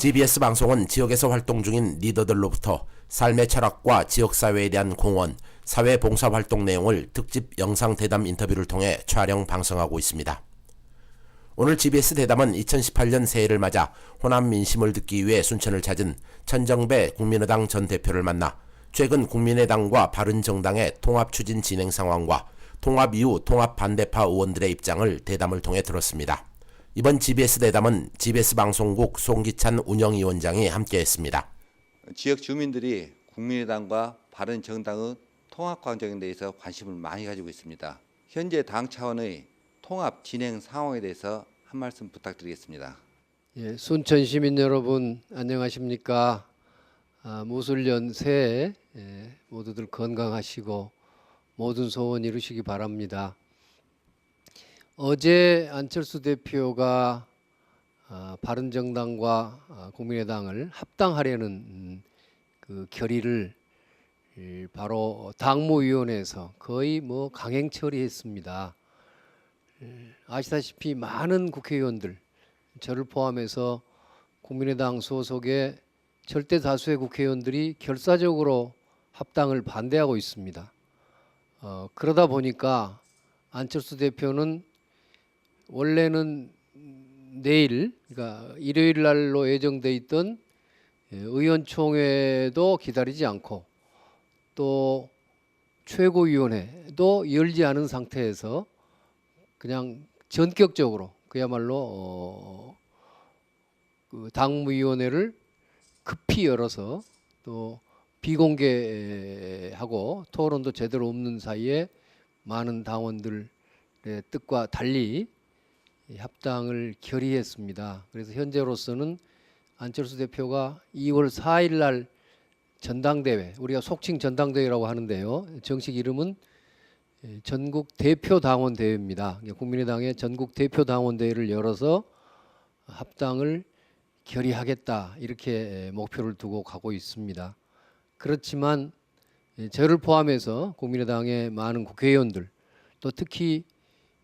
GBS 방송은 지역에서 활동 중인 리더들로부터 삶의 철학과 지역사회에 대한 공헌, 사회봉사활동 내용을 특집 영상 대담 인터뷰를 통해 촬영 방송하고 있습니다. 오늘 GBS 대담은 2018년 새해를 맞아 호남 민심을 듣기 위해 순천을 찾은 천정배 국민의당 전 대표를 만나 최근 국민의당과 바른정당의 통합 추진 진행 상황과 통합 이후 통합 반대파 의원들의 입장을 대담을 통해 들었습니다. 이번 GBS 대담은 GBS 방송국 송기찬 운영위원장이 함께했습니다. 지역 주민들이 국민의당과 바른정당의 통합 과정에 대해서 관심을 많이 가지고 있습니다. 현재 당 차원의 통합 진행 상황에 대해서 한 말씀 부탁드리겠습니다. 예, 순천 시민 여러분 안녕하십니까? 무술년 새해 모두들 건강하시고 모든 소원 이루시기 바랍니다. 어제 안철수 대표가 바른정당과 국민의당을 합당하려는 그 결의를 바로 당무위원회에서 거의 강행 처리했습니다. 아시다시피 많은 국회의원들, 저를 포함해서 국민의당 소속의 절대 다수의 국회의원들이 결사적으로 합당을 반대하고 있습니다. 그러다 보니까 안철수 대표는 원래는 내일, 그러니까 일요일 날로 예정돼 있던 의원총회도 기다리지 않고 또 최고위원회도 열지 않은 상태에서 그냥 전격적으로 그야말로 그 당무위원회를 급히 열어서 또 비공개하고 토론도 제대로 없는 사이에 많은 당원들의 뜻과 달리 합당을 결의했습니다. 그래서 현재로서는 안철수 대표가 2월 4일 날 전당대회, 우리가 속칭 전당대회라고 하는데요. 정식 이름은 전국 대표 당원 대회입니다. 국민의당의 전국 대표 당원 대회를 열어서 합당을 결의하겠다 이렇게 목표를 두고 가고 있습니다. 그렇지만 저를 포함해서 국민의당의 많은 국회의원들 또 특히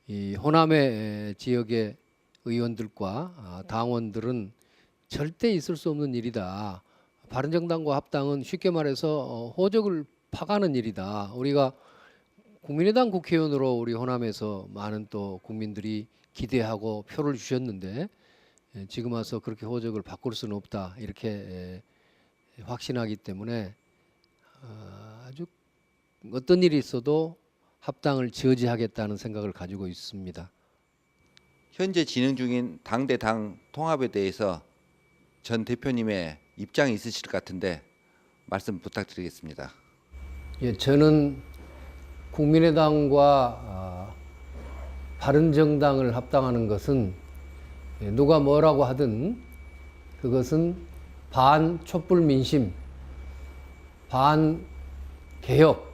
이 호남의 지역의 의원들과 당원들은 절대 있을 수 없는 일이다. 바른정당과 합당은 쉽게 말해서 호적을 파가는 일이다. 우리가 국민의당 국회의원으로 우리 호남에서 많은 또 국민들이 기대하고 표를 주셨는데 지금 와서 그렇게 호적을 바꿀 수는 없다. 이렇게 확신하기 때문에 아주 어떤 일이 있어도 합당을 저지하겠다는 생각을 가지고 있습니다. 현재 진행 중인 당대당 통합에 대해서 전 대표님의 입장이 있으실 것 같은데 말씀 부탁드리겠습니다. 예, 저는 국민의당과 바른정당을 합당하는 것은 누가 뭐라고 하든 그것은 반촛불민심, 반개혁,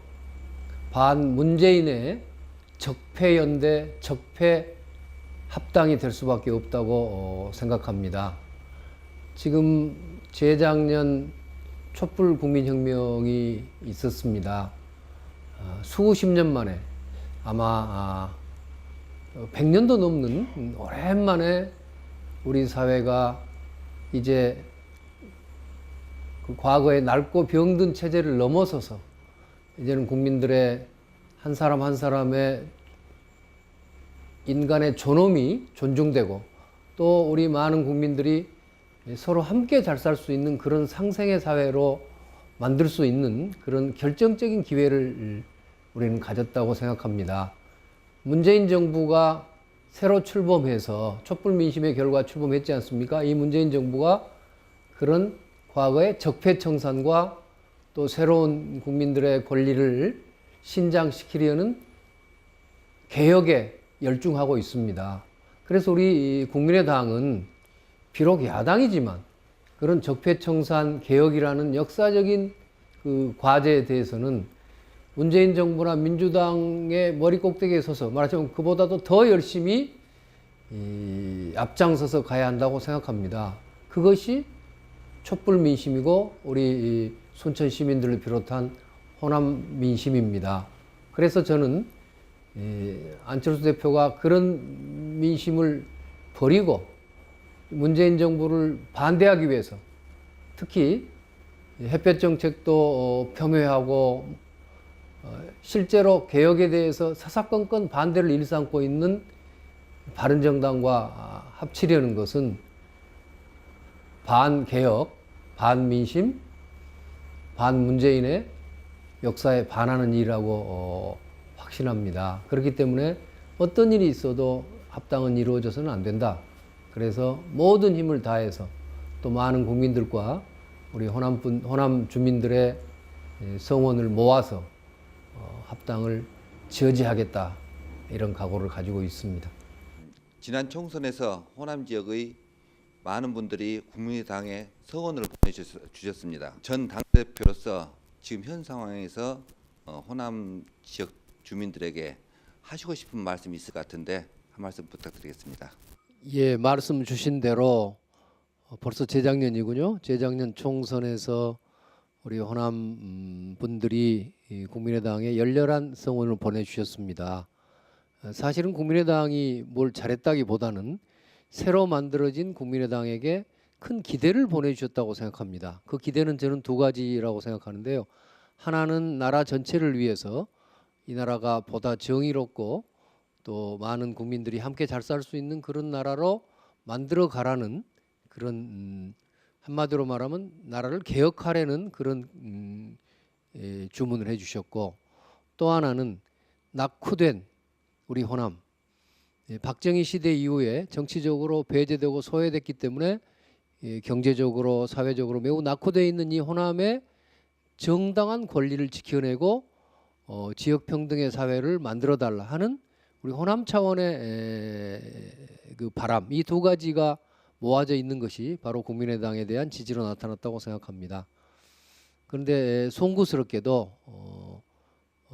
반문재인의 적폐연대, 적폐합당이 될 수밖에 없다고 생각합니다. 지금 재작년 촛불국민혁명이 있었습니다. 수십 년 만에 아마 100년도 넘는 오랜만에 우리 사회가 이제 그 과거의 낡고 병든 체제를 넘어서서 이제는 국민들의 한 사람 한 사람의 인간의 존엄이 존중되고 또 우리 많은 국민들이 서로 함께 잘 살 수 있는 그런 상생의 사회로 만들 수 있는 그런 결정적인 기회를 우리는 가졌다고 생각합니다. 문재인 정부가 새로 출범해서 촛불민심의 결과 출범했지 않습니까? 이 문재인 정부가 그런 과거의 적폐청산과 또 새로운 국민들의 권리를 신장시키려는 개혁에 열중하고 있습니다. 그래서 우리 국민의당은 비록 야당이지만 그런 적폐청산 개혁이라는 역사적인 그 과제에 대해서는 문재인 정부나 민주당의 머리 꼭대기에 서서 말하자면 그보다도 더 열심히 앞장서서 가야 한다고 생각합니다. 그것이 촛불 민심이고 우리 순천 시민들을 비롯한 호남 민심입니다. 그래서 저는 안철수 대표가 그런 민심을 버리고 문재인 정부를 반대하기 위해서 특히 햇볕 정책도 폄훼하고 실제로 개혁에 대해서 사사건건 반대를 일삼고 있는 바른정당과 합치려는 것은 반개혁, 반민심, 반문재인의 역사에 반하는 일이라고 확신합니다. 그렇기 때문에 어떤 일이 있어도 합당은 이루어져서는 안 된다. 그래서 모든 힘을 다해서 또 많은 국민들과 우리 호남 주민들의 성원을 모아서 합당을 지어지하겠다, 이런 각오를 가지고 있습니다. 지난 총선에서 호남 지역의 많은 분들이 국민의당에 성원을 보내주셨습니다. 전 당대표로서 지금 현 상황에서 호남 지역 주민들에게 하시고 싶은 말씀이 있을 것 같은데 한 말씀 부탁드리겠습니다. 예, 말씀 주신 대로 벌써 재작년이군요. 재작년 총선에서 우리 호남 분들이 국민의당에 열렬한 성원을 보내주셨습니다. 사실은 국민의당이 뭘 잘했다기보다는 새로 만들어진 국민의당에게 큰 기대를 보내주셨다고 생각합니다. 그 기대는 저는 두 가지라고 생각하는데요. 하나는 나라 전체를 위해서 이 나라가 보다 정의롭고 또 많은 국민들이 함께 잘 살 수 있는 그런 나라로 만들어 가라는 그런 한마디로 말하면 나라를 개혁하려는 그런 주문을 해주셨고, 또 하나는 낙후된 우리 호남, 박정희 시대 이후에 정치적으로 배제되고 소외됐기 때문에 경제적으로 사회적으로 매우 낙후되어 있는 이 호남의 정당한 권리를 지켜내고 지역 평등의 사회를 만들어 달라 하는 우리 호남 차원의 그 바람, 이 두 가지가 모아져 있는 것이 바로 국민의당에 대한 지지로 나타났다고 생각합니다. 그런데 송구스럽게도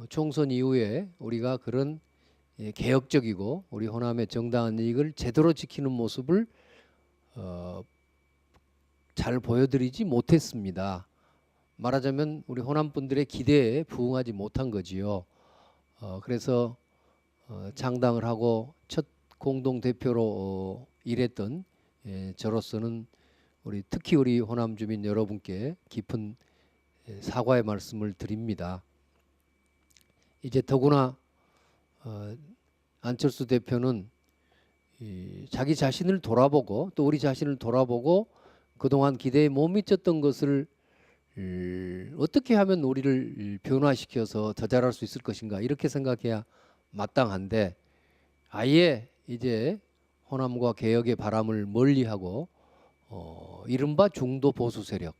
총선 이후에 우리가 그런 개혁적이고 우리 호남의 정당한 이익을 제대로 지키는 모습을 잘 보여드리지 못했습니다. 말하자면 우리 호남 분들의 기대에 부응하지 못한 거지요. 그래서 창당을 하고 첫 공동 대표로 일했던 저로서는 특히 우리 호남 주민 여러분께 깊은 사과의 말씀을 드립니다. 이제 더구나 안철수 대표는 자기 자신을 돌아보고 또 우리 자신을 돌아보고 그동안 기대에 못 미쳤던 것을 어떻게 하면 우리를 변화시켜서 더 잘할 수 있을 것인가, 이렇게 생각해야 마땅한데 아예 이제 호남과 개혁의 바람을 멀리하고 이른바 중도 보수 세력,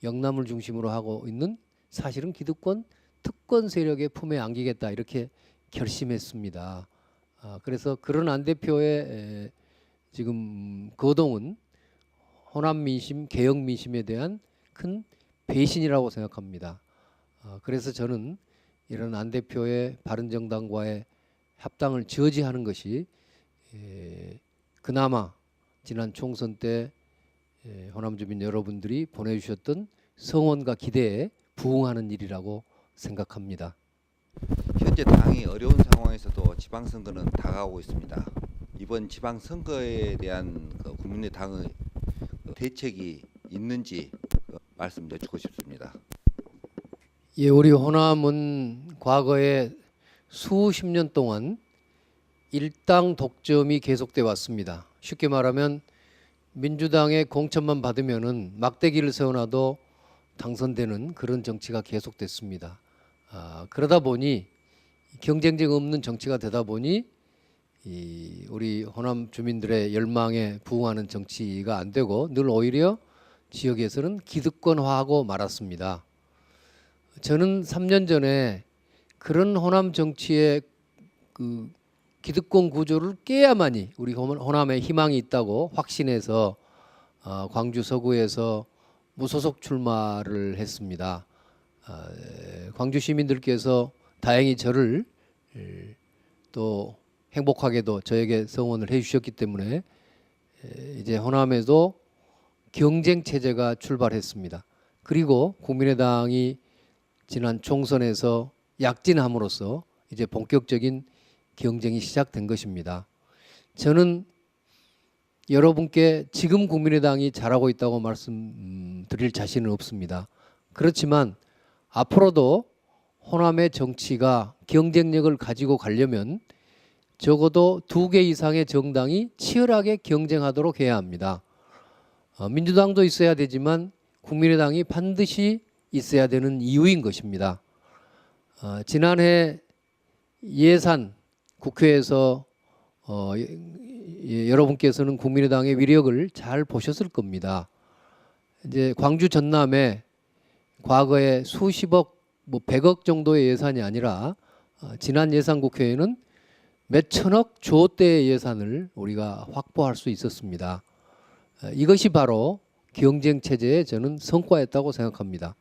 영남을 중심으로 하고 있는 사실은 기득권 특권 세력의 품에 안기겠다, 이렇게 결심했습니다. 그래서 그런 안 대표의 지금 거동은 호남 민심, 개혁 민심에 대한 큰 배신이라고 생각합니다. 그래서 저는 이런 안 대표의 바른정당과의 합당을 저지하는 것이 그나마 지난 총선 때 호남 주민 여러분들이 보내주셨던 성원과 기대에 부응하는 일이라고 생각합니다. 현재 당이 어려운 상황에서도 지방선거는 다가오고 있습니다. 이번 지방선거에 대한 국민의당의 대책이 있는지 말씀 여쭙고 싶습니다. 예, 우리 호남은 과거에 수십 년 동안 일당 독점이 계속돼 왔습니다. 쉽게 말하면 민주당의 공천만 받으면은 막대기를 세워놔도 당선되는 그런 정치가 계속됐습니다. 그러다 보니 경쟁력 없는 정치가 되다 보니 우리 호남 주민들의 열망에 부응하는 정치가 안 되고 늘 오히려 지역에서는 기득권화하고 말았습니다. 저는 3년 전에 그런 호남 정치의 그 기득권 구조를 깨야만이 우리 호남에 희망이 있다고 확신해서 광주 서구에서 무소속 출마를 했습니다. 광주 시민들께서 다행히 저를 또 행복하게도 저에게 성원을 해주셨기 때문에 이제 호남에도 경쟁 체제가 출발했습니다. 그리고 국민의당이 지난 총선에서 약진함으로써 이제 본격적인 경쟁이 시작된 것입니다. 저는 여러분께 지금 국민의당이 잘하고 있다고 말씀드릴 자신은 없습니다. 그렇지만 앞으로도 호남의 정치가 경쟁력을 가지고 가려면 적어도 2개 이상의 정당이 치열하게 경쟁하도록 해야 합니다. 민주당도 있어야 되지만 국민의당이 반드시 있어야 되는 이유인 것입니다. 지난해 예산 국회에서 여러분께서는 국민의당의 위력을 잘 보셨을 겁니다. 이제 광주 전남에 과거에 수십억, 뭐 100억 정도의 예산이 아니라 지난 예산 국회에는 몇 천억 조대의 예산을 우리가 확보할 수 있었습니다. 이것이 바로 경쟁 체제의 저는 성과였다고 생각합니다.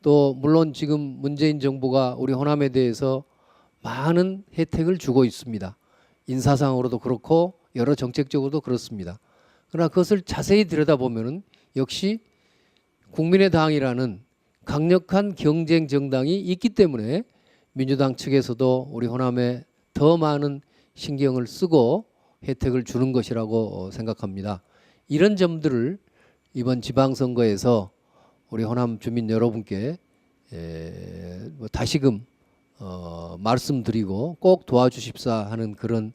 또 물론 지금 문재인 정부가 우리 호남에 대해서 많은 혜택을 주고 있습니다. 인사상으로도 그렇고 여러 정책적으로도 그렇습니다. 그러나 그것을 자세히 들여다보면 역시 국민의당이라는 강력한 경쟁 정당이 있기 때문에 민주당 측에서도 우리 호남에 더 많은 신경을 쓰고 혜택을 주는 것이라고 생각합니다. 이런 점들을 이번 지방선거에서 우리 호남 주민 여러분께 다시금 말씀드리고 꼭 도와주십사 하는 그런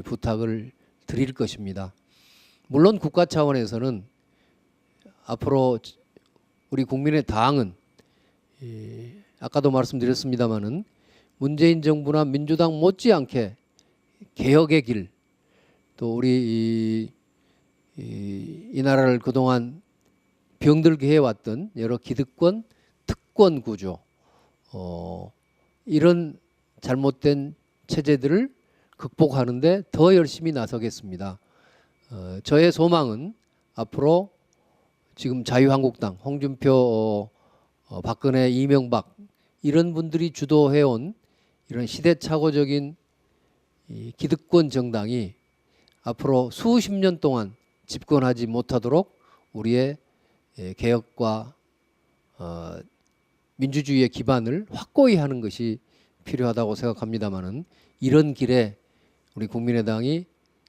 부탁을 드릴 것입니다. 물론 국가 차원에서는 앞으로 우리 국민의당은 아까도 말씀드렸습니다마는 문재인 정부나 민주당 못지않게 개혁의 길, 또 우리 이 나라를 그동안 병들게 해왔던 여러 기득권, 특권 구조, 이런 잘못된 체제들을 극복하는데 더 열심히 나서겠습니다. 저의 소망은 앞으로 지금 자유한국당, 홍준표, 박근혜, 이명박 이런 분들이 주도해온 이런 시대착오적인 이 기득권 정당이 앞으로 수십 년 동안 집권하지 못하도록 우리의 개혁과 민주주의의 기반을 확고히 하는 것이 필요하다고 생각합니다마는 이런 길에 우리 국민의당이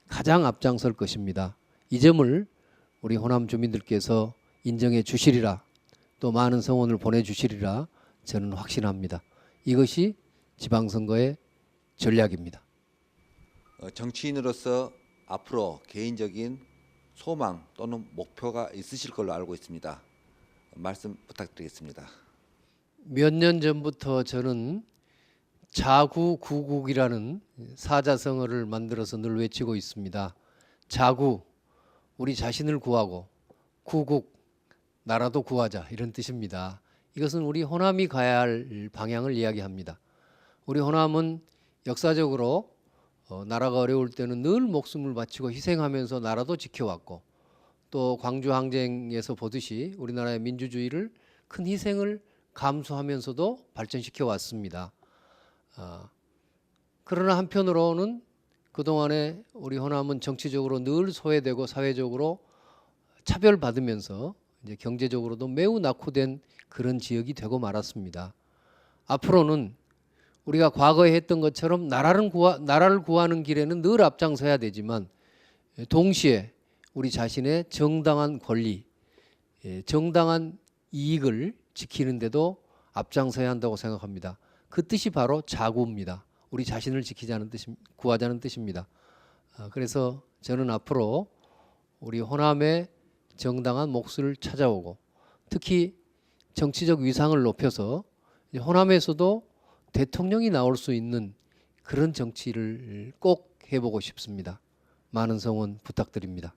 가장 앞장설 것입니다. 이 점을 우리 호남 주민들께서 인정해 주시리라, 또 많은 성원을 보내주시리라 저는 확신합니다. 이것이 지방선거의 전략입니다. 정치인으로서 앞으로 개인적인 소망 또는 목표가 있으실 걸로 알고 있습니다. 말씀 부탁드리겠습니다. 몇 년 전부터 저는 자구구국이라는 사자성어를 만들어서 늘 외치고 있습니다. 자구, 우리 자신을 구하고, 구국, 나라도 구하자, 이런 뜻입니다. 이것은 우리 호남이 가야 할 방향을 이야기합니다. 우리 호남은 역사적으로 나라가 어려울 때는 늘 목숨을 바치고 희생하면서 나라도 지켜왔고, 또 광주항쟁에서 보듯이 우리나라의 민주주의를 큰 희생을 감수하면서도 발전시켜 왔습니다. 그러나 한편으로는 그동안에 우리 호남은 정치적으로 늘 소외되고 사회적으로 차별받으면서 이제 경제적으로도 매우 낙후된 그런 지역이 되고 말았습니다. 앞으로는 우리가 과거에 했던 것처럼 나라를 구하는 길에는 늘 앞장서야 되지만 동시에 우리 자신의 정당한 권리, 정당한 이익을 지키는 데도 앞장서야 한다고 생각합니다. 그 뜻이 바로 자구입니다. 우리 자신을 지키자는 뜻, 구하자는 뜻입니다. 그래서 저는 앞으로 우리 호남의 정당한 몫을 찾아오고, 특히 정치적 위상을 높여서 호남에서도 대통령이 나올 수 있는 그런 정치를 꼭 해보고 싶습니다. 많은 성원 부탁드립니다.